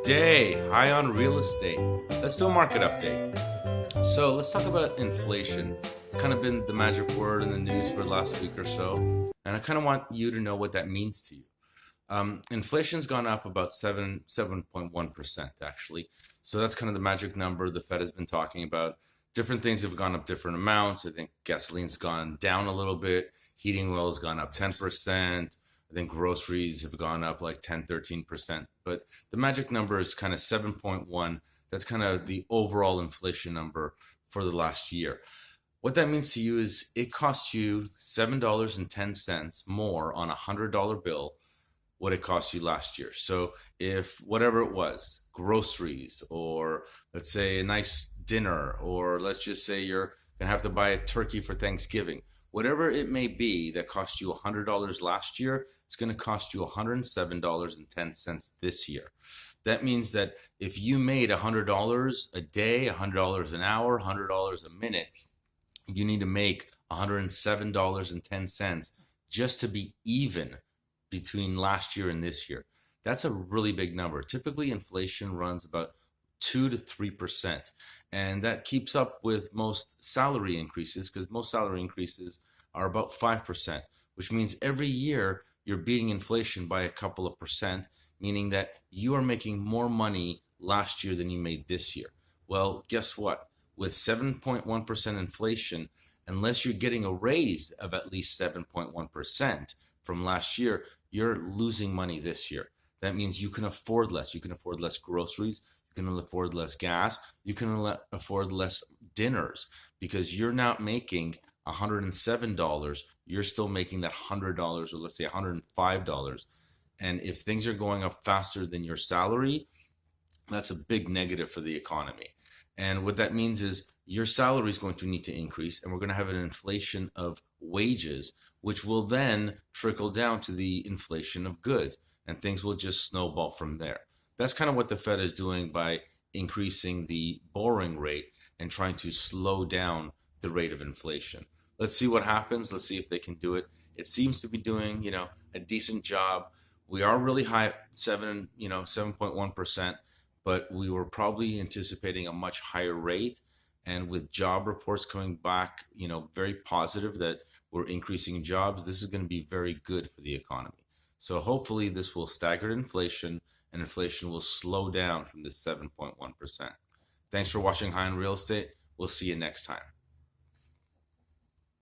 day. High on real estate. Let's do a market update. So let's talk about inflation. It's kind of been the magic word in the news for the last week or so, and I kind of want you to know what that means to you. Inflation's gone up about 7.1% actually. So that's kind of the magic number the Fed has been talking about. Different things have gone up different amounts. I think gasoline's gone down a little bit. Heating oil has gone up 10%. I think groceries have gone up like 10, 13%. But the magic number is kind of 7.1. That's kind of the overall inflation number for the last year. What that means to you is it costs you $7.10 more on a $100 bill what it cost you last year. So if whatever it was, groceries, or let's say a nice dinner, or let's just say you're gonna have to buy a turkey for Thanksgiving, whatever it may be that cost you $100 last year, it's gonna cost you $107.10 this year. That means that if you made $100 a day, $100 an hour, $100 a minute, you need to make $107.10 just to be even between last year and this year. That's a really big number. Typically, inflation runs about 2 to 3%. And that keeps up with most salary increases because most salary increases are about 5%, which means every year you're beating inflation by a couple of percent, meaning that you are making more money last year than you made this year. Well, guess what? With 7.1% inflation, unless you're getting a raise of at least 7.1% from last year, you're losing money this year. That means you can afford less. You can afford less groceries. You can afford less gas. You can afford less dinners because you're not making $107. You're still making that $100 or let's say $105. And if things are going up faster than your salary, that's a big negative for the economy. And what that means is your salary is going to need to increase, and we're going to have an inflation of wages, which will then trickle down to the inflation of goods, and things will just snowball from there. That's kind of what the Fed is doing by increasing the borrowing rate and trying to slow down the rate of inflation. Let's see what happens. Let's see if they can do it. It seems to be doing, a decent job. We are really high at 7.1%, but we were probably anticipating a much higher rate. And with job reports coming back, very positive that we're increasing jobs, this is going to be very good for the economy. So hopefully this will stagger inflation and inflation will slow down from this 7.1%. Thanks for watching High on Real Estate. We'll see you next time.